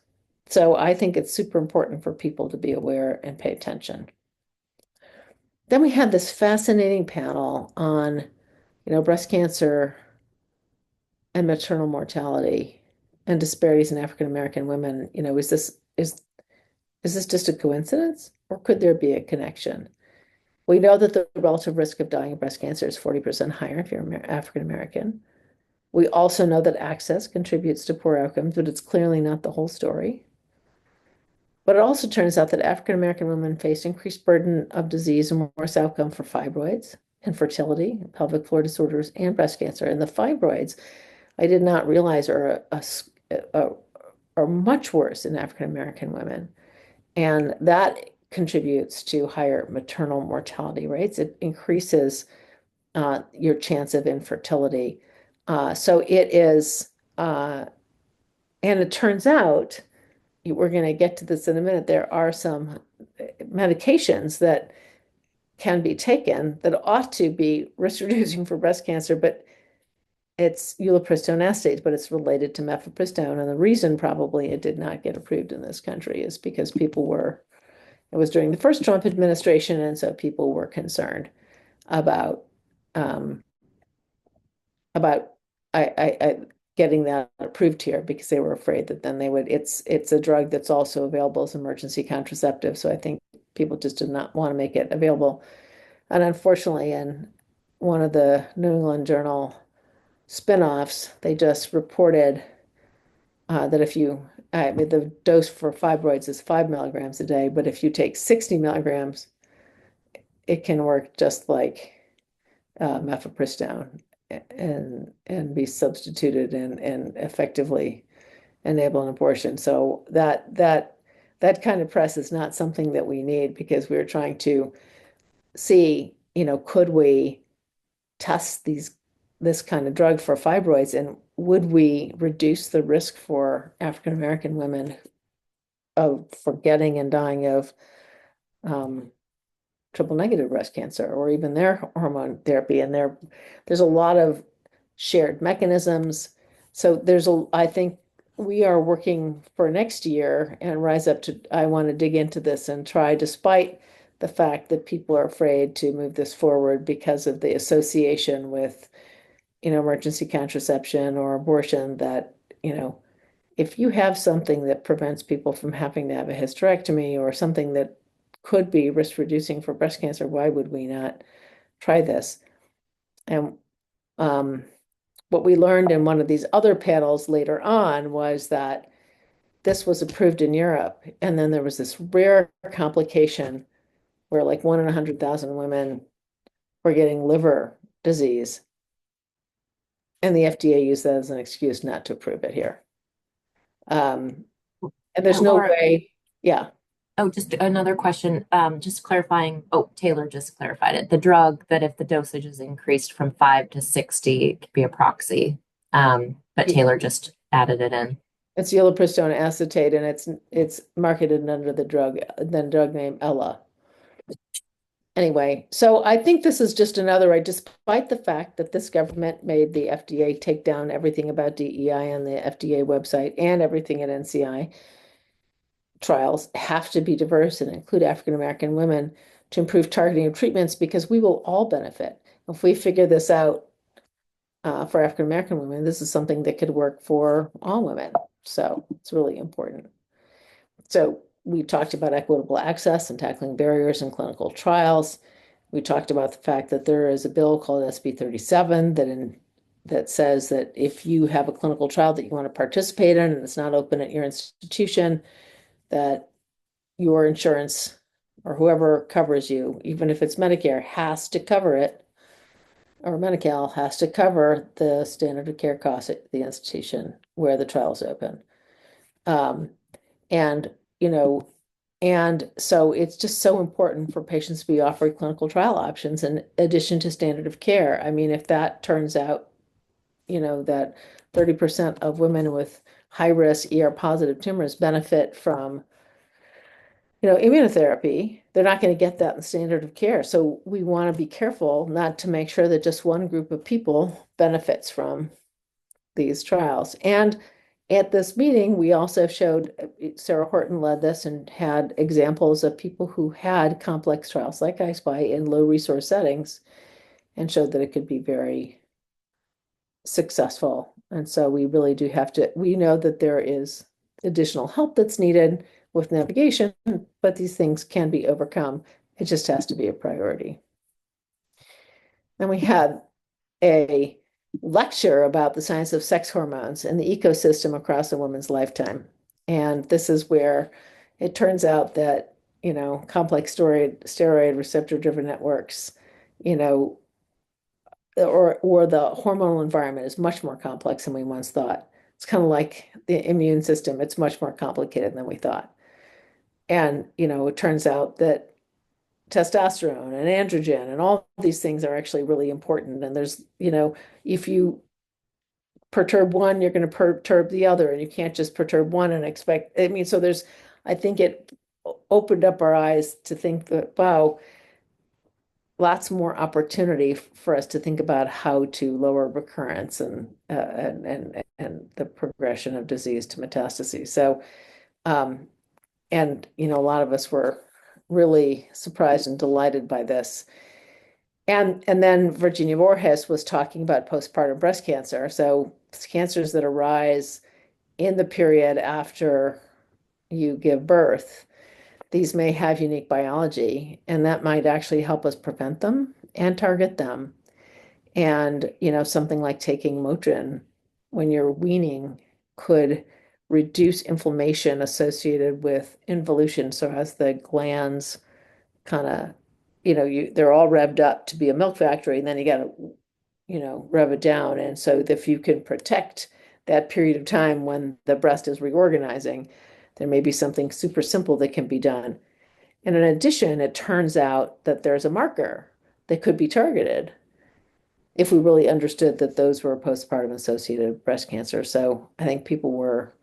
So I think it's super important for people to be aware and pay attention. Then we had this fascinating panel on, breast cancer and maternal mortality and disparities in African American women. Is this just a coincidence, or could there be a connection? We know that the relative risk of dying of breast cancer is 40% higher if you're African American. We also know that access contributes to poor outcomes, but it's clearly not the whole story. But it also turns out that African American women face increased burden of disease and worse outcome for fibroids, infertility, pelvic floor disorders, and breast cancer. And the fibroids, I did not realize are much worse in African American women. And that contributes to higher maternal mortality rates. It increases your chance of infertility. So it is, and it turns out, we're going to get to this in a minute, there are some medications that can be taken that ought to be risk reducing for breast cancer, but it's uliprisone acetate, but it's related to mifepristone. And the reason probably it did not get approved in this country is because it was during the first Trump administration, and so people were concerned about getting that approved here, because they were afraid that then it's a drug that's also available as emergency contraceptive. So I think people just did not want to make it available. And unfortunately, in one of the New England Journal spinoffs, they just reported that the dose for fibroids is 5 milligrams a day, but if you take 60 milligrams, it can work just like mifepristone and be substituted and effectively enable an abortion. So that kind of press is not something that we need, because we're trying to see, could we test this kind of drug for fibroids, and would we reduce the risk for African American women for getting and dying of triple negative breast cancer, or even their hormone therapy. And there's a lot of shared mechanisms. So I think we are working for next year and I want to dig into this and try, despite the fact that people are afraid to move this forward because of the association with, emergency contraception or abortion, that, if you have something that prevents people from having to have a hysterectomy, or something that could be risk reducing for breast cancer, why would we not try this? And what we learned in one of these other panels later on was that this was approved in Europe, and then there was this rare complication where like 1 in 100,000 women were getting liver disease, and the FDA used that as an excuse not to approve it here. And there's no Laura, way, yeah. Oh, just another question. Just clarifying. Oh, Taylor just clarified it. The drug that if the dosage is increased from 5 to 60, it could be a proxy. But Taylor just added it in. It's uliprisone acetate, and it's marketed under the drug name Ella. Anyway, so I think this is just another, despite the fact that this government made the FDA take down everything about DEI on the FDA website, and everything at NCI, trials have to be diverse and include African American women to improve targeting of treatments, because we will all benefit. If we figure this out for African American women, this is something that could work for all women. So it's really important. So we talked about equitable access and tackling barriers in clinical trials. We talked about the fact that there is a bill called SB 37 that that says that if you have a clinical trial that you want to participate in and it's not open at your institution, that your insurance or whoever covers you, even if it's Medicare, has to cover it, or Medi-Cal has to cover the standard of care costs at the institution where the trial is open. And, you know, and so it's just so important for patients to be offered clinical trial options in addition to standard of care. I mean, if that turns out, you know, that 30% of women with high risk ER positive tumors benefit from, you know, immunotherapy, they're not going to get that in standard of care. So we want to be careful not to make sure that just one group of people benefits from these trials. And at this meeting, we also showed, Sarah Horton led this and had examples of people who had complex trials like I-SPY in low resource settings and showed that it could be very successful. And so we really do have to, we know that there is additional help that's needed with navigation, but these things can be overcome. It just has to be a priority. Then we had a lecture about the science of sex hormones and the ecosystem across a woman's lifetime. And this is where it turns out that, you know, complex steroid receptor-driven networks, you know, or the hormonal environment is much more complex than we once thought. It's kind of like the immune system. It's much more complicated than we thought. And, you know, it turns out that testosterone and androgen and all these things are actually really important. And there's, you know, if you perturb one, you're going to perturb the other, and you can't just perturb one and expect, I mean, so there's, I think it opened up our eyes to think that, wow, lots more opportunity for us to think about how to lower recurrence and the progression of disease to metastases. So, and you know, a lot of us were really surprised and delighted by this. And then Virginia Borges was talking about postpartum breast cancer. So cancers that arise in the period after you give birth. These may have unique biology, and that might actually help us prevent them and target them. And, you know, something like taking Motrin when you're weaning could reduce inflammation associated with involution. So as the glands kind of, you know, they're all revved up to be a milk factory, and then you got to, you know, rev it down. And so if you can protect that period of time when the breast is reorganizing, there may be something super simple that can be done. And in addition, it turns out that there's a marker that could be targeted if we really understood that those were postpartum associated breast cancer. So I think people were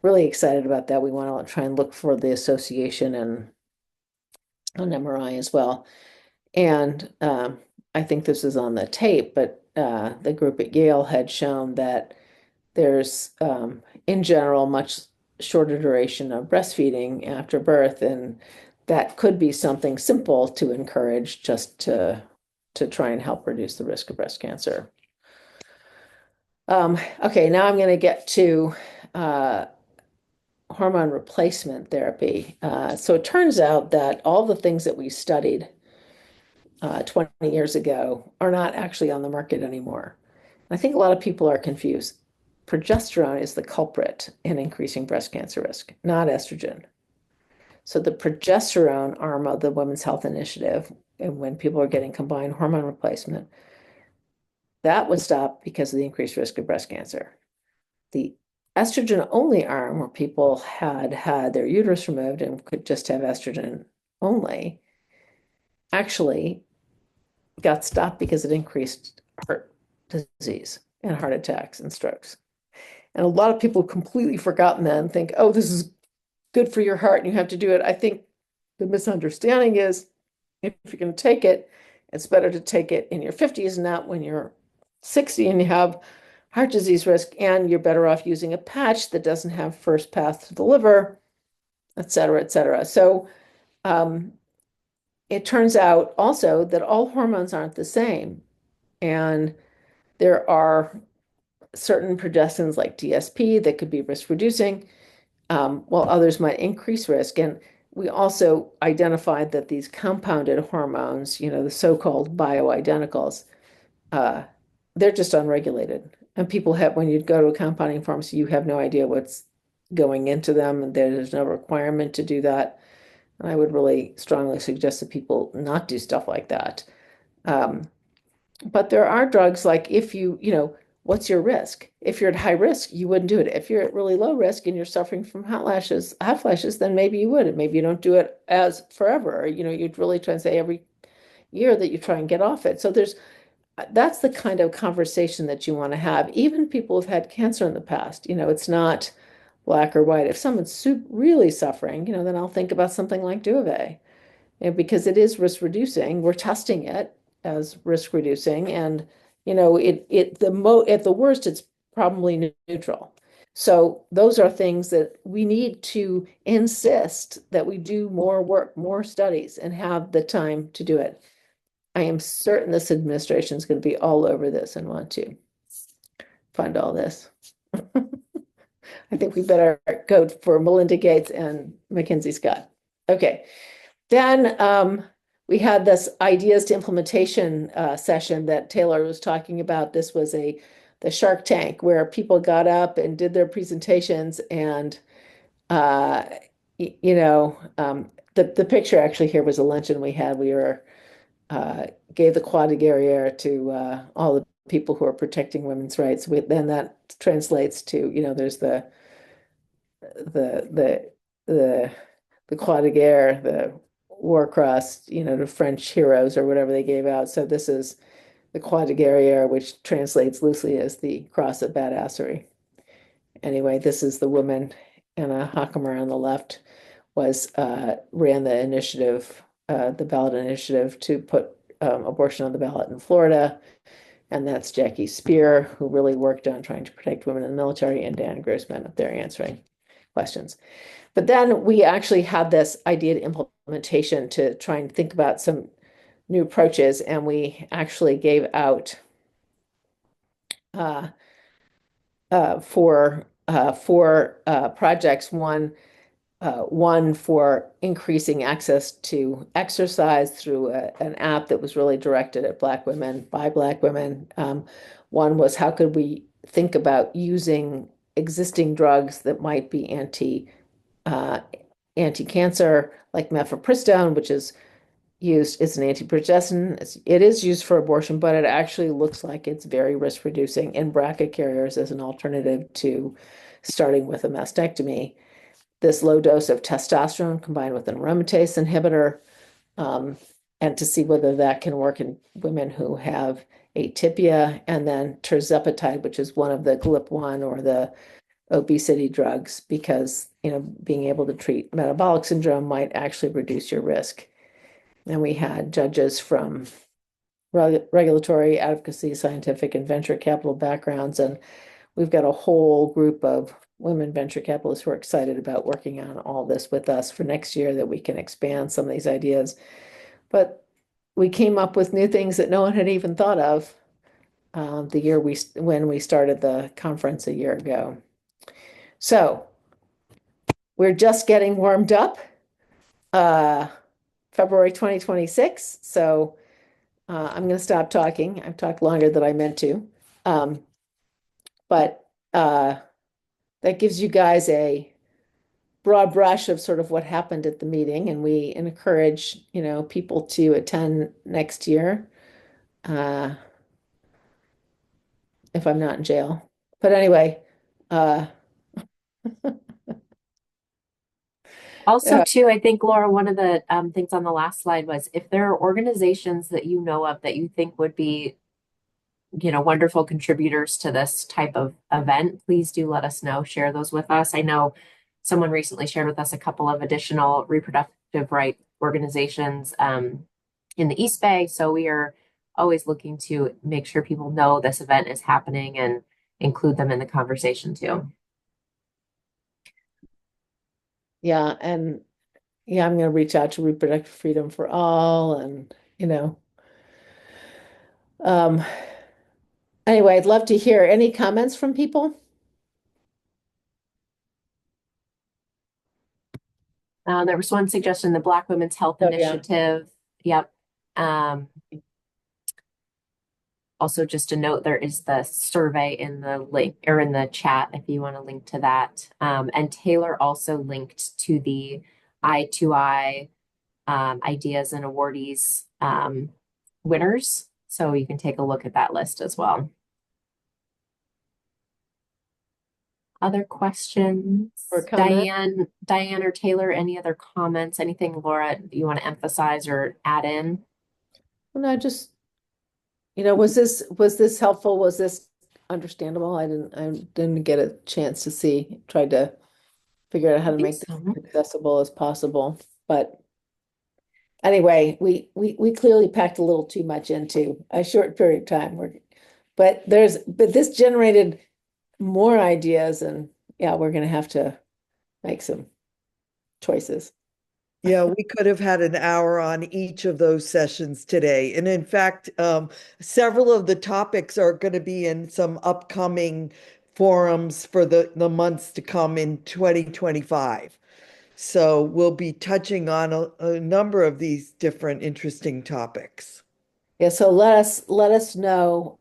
really excited about that. We want to try and look for the association and on MRI as well. And I think this is on the tape, but the group at Yale had shown that there's, in general, much shorter duration of breastfeeding after birth, and that could be something simple to encourage just to try and help reduce the risk of breast cancer. Okay, now I'm going to get to hormone replacement therapy. So it turns out that all the things that we studied 20 years ago are not actually on the market anymore. I think a lot of people are confused. Progesterone is the culprit in increasing breast cancer risk, not estrogen. So the progesterone arm of the Women's Health Initiative, and when people are getting combined hormone replacement, that was stopped because of the increased risk of breast cancer. The estrogen only arm, where people had their uterus removed and could just have estrogen only, actually got stopped because it increased heart disease and heart attacks and strokes. And a lot of people have completely forgotten that and think, oh, this is good for your heart and you have to do it. I think the misunderstanding is if you're going to take it, it's better to take it in your 50s, not when you're 60 and you have heart disease risk, and you're better off using a patch that doesn't have first path to the liver, et cetera, et cetera. So it turns out also that all hormones aren't the same. And there are certain progestins like DSP that could be risk reducing, while others might increase risk. And we also identified that these compounded hormones, you know, the so-called bioidenticals, they're just unregulated. And people have, when you go to a compounding pharmacy, you have no idea what's going into them, and there's no requirement to do that. And I would really strongly suggest that people not do stuff like that. But there are drugs like if what's your risk? If you're at high risk, you wouldn't do it. If you're at really low risk and you're suffering from hot flashes, then maybe you would. And maybe you don't do it as forever. Or, you'd really try and say every year that you try and get off it. So that's the kind of conversation that you want to have. Even people who've had cancer in the past, it's not black or white. If someone's really suffering, then I'll think about something like Duvet. Because it is risk reducing. We're testing it as risk reducing, and at the worst, it's probably neutral. So those are things that we need to insist that we do more work, more studies, and have the time to do it. I am certain this administration is going to be all over this and want to fund all this. I think we better go for Melinda Gates and Mackenzie Scott. Okay. Then we had this ideas to implementation session that Taylor was talking about. This was the Shark Tank, where people got up and did their presentations, and the picture actually here was a luncheon we had. We gave the Croix de Guerriere to all the people who are protecting women's rights. Then that translates to there's the Croix de Guerre, the War Cross, the French heroes or whatever they gave out. So this is the Croix de Guerriere, which translates loosely as the Cross of Badassery. Anyway, this is the woman. Anna Hockemer on the left ran the initiative, the ballot initiative to put abortion on the ballot in Florida. And that's Jackie Spear, who really worked on trying to protect women in the military, and Dan Grossman up there answering questions. But then we actually had this idea to implementation to try and think about some new approaches, and we actually gave out four projects. One for increasing access to exercise through an app that was really directed at Black women by Black women. One was how could we think about using existing drugs that might be anti-cancer, like mifepristone, which is used as an antiprogestin. It is used for abortion, but it actually looks like it's very risk reducing in BRCA carriers as an alternative to starting with a mastectomy. This low dose of testosterone combined with an aromatase inhibitor, and to see whether that can work in women who have atypia, and then tirzepatide, which is one of the GLP-1 or the obesity drugs, because being able to treat metabolic syndrome might actually reduce your risk. And we had judges from regulatory, advocacy, scientific, and venture capital backgrounds, and we've got a whole group of women venture capitalists who are excited about working on all this with us for next year, that we can expand some of these ideas. But we came up with new things that no one had even thought of when we started the conference a year ago. So we're just getting warmed up. February 2026. So I'm going to stop talking. I've talked longer than I meant to. But that gives you guys a broad brush of sort of what happened at the meeting, and we encourage people to attend next year if I'm not in jail. But anyway, Also, too, I think, Laura, one of the things on the last slide was if there are organizations that you know of that you think would be, wonderful contributors to this type of event, please do let us know. Share those with us. I know someone recently shared with us a couple of additional reproductive right organizations in the East Bay. So we are always looking to make sure people know this event is happening and include them in the conversation too. Yeah, and I'm going to reach out to Reproductive Freedom for All, and anyway, I'd love to hear any comments from people. There was one suggestion, the Black Women's Health Initiative. Yep. Also, just a note, there is the survey in the link or in the chat if you want to link to that. And Taylor also linked to the I2I ideas and awardees winners. So you can take a look at that list as well. Other questions? Or comment? Diane or Taylor, any other comments? Anything, Laura, you want to emphasize or add in? Well, no, just, was this helpful? Was this understandable? I didn't get a chance to see, tried to figure out how to make this as accessible as possible. But anyway, we clearly packed a little too much into a short period of time. But this generated more ideas, and yeah, we're gonna have to make some choices. Yeah, we could have had an hour on each of those sessions today. And in fact, several of the topics are going to be in some upcoming forums for the months to come in 2025. So we'll be touching on a number of these different interesting topics. Yeah, so let us know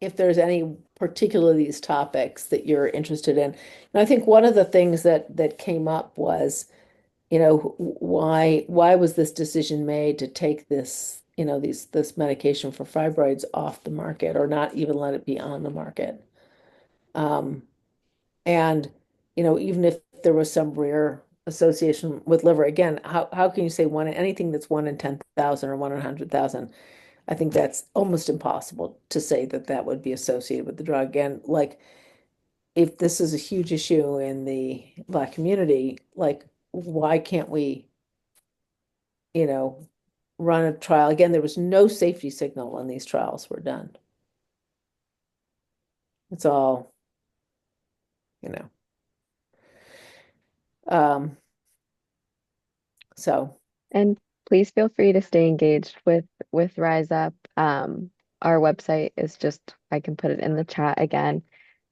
if there's any particular of these topics that you're interested in. And I think one of the things that came up was, why was this decision made to take this, this medication for fibroids off the market or not even let it be on the market? And, even if there was some rare association with liver, again, how can you say anything that's 1 in 10,000 or 1 in 100,000? I think that's almost impossible to say that would be associated with the drug. And like, if this is a huge issue in the Black community, like, why can't we, run a trial? Again, there was no safety signal when these trials were done. It's all, so. And please feel free to stay engaged with Rise Up. Our website is just, I can put it in the chat again.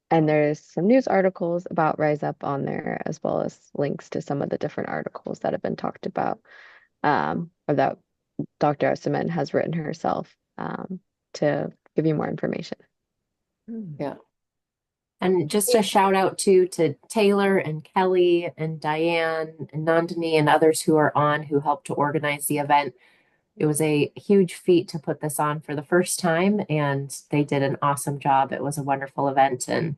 And there's some news articles about Rise Up on there, as well as links to some of the different articles that have been talked about, or that Dr. Esserman has written herself, to give you more information. Yeah. And just a shout out to Taylor and Kelly and Diane and Nandini and others who are on who helped to organize the event. It was a huge feat to put this on for the first time, and they did an awesome job. It was a wonderful event, and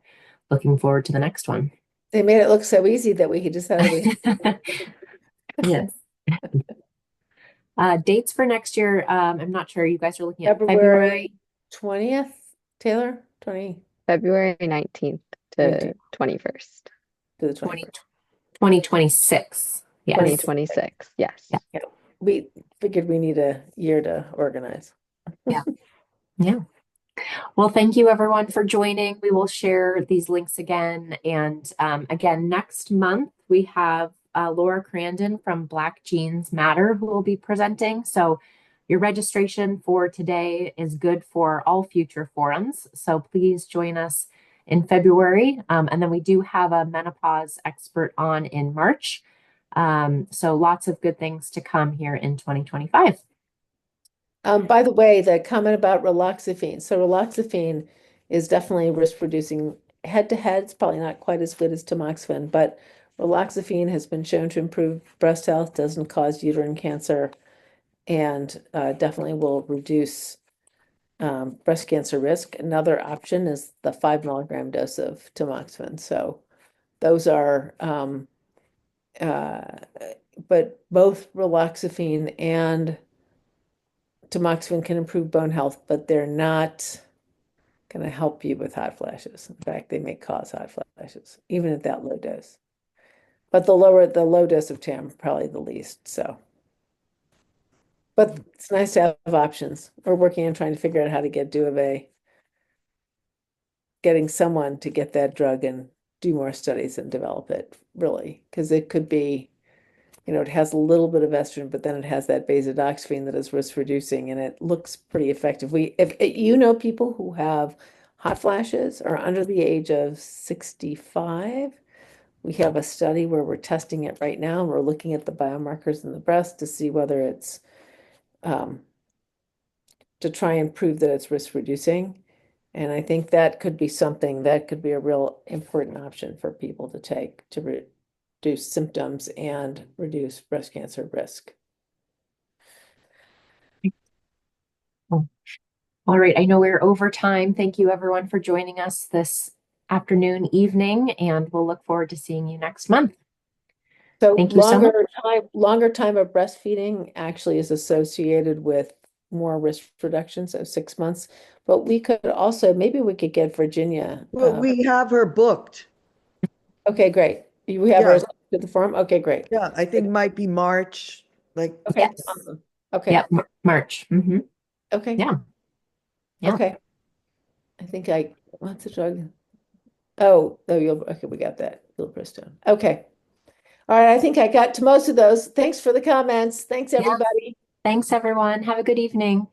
looking forward to the next one. They made it look so easy that we decided Yes. Dates for next year, I'm not sure. You guys are looking at February 20th, Taylor? February 19th to 21st. To the 21st. 2026. Yes. 2026, yes. Yeah. We figured we need a year to organize. Yeah. Yeah. Well, thank you everyone for joining. We will share these links again. And again, next month we have Laura Crandon from Black Genes Matter who will be presenting. So your registration for today is good for all future forums. So please join us in February. And then we do have a menopause expert on in March. So lots of good things to come here in 2025. By the way, the comment about raloxifene. So raloxifene is definitely risk reducing head to head. It's probably not quite as good as tamoxifen, but raloxifene has been shown to improve breast health, doesn't cause uterine cancer, and definitely will reduce breast cancer risk. Another option is the 5 milligram dose of tamoxifen. So those are, but both raloxifene and tamoxifen can improve bone health, but they're not going to help you with hot flashes. In fact, they may cause hot flashes, even at that low dose. But the low dose of TAM, probably the least. So, but it's nice to have options. We're working on trying to figure out how to get getting someone to get that drug and do more studies and develop it, really, because it could be, it has a little bit of estrogen, but then it has that beta-doxyphene that is risk reducing, and it looks pretty effective. If people who have hot flashes are under the age of 65, we have a study where we're testing it right now, and we're looking at the biomarkers in the breast to see whether it's to try and prove that it's risk reducing. And I think that could be something that could be a real important option for people to take to reduce symptoms and reduce breast cancer risk. All right, I know we're over time. Thank you everyone for joining us this afternoon, evening, and we'll look forward to seeing you next month. So Thank you so much. longer time of breastfeeding actually is associated with more risk reduction, so 6 months. But we could also, maybe we could get Virginia. Well, we have her booked. Okay, great. We have Yeah. her to the forum. Okay, great. Yeah, I think might be March, like. Okay, Yes. awesome. Okay. Yeah, March. Okay. Yeah. Yeah. Okay. I think what's the drug? Okay, we got that. Milpristone. Okay. All right, I think I got to most of those. Thanks for the comments. Thanks, everybody. Thanks, everyone. Have a good evening.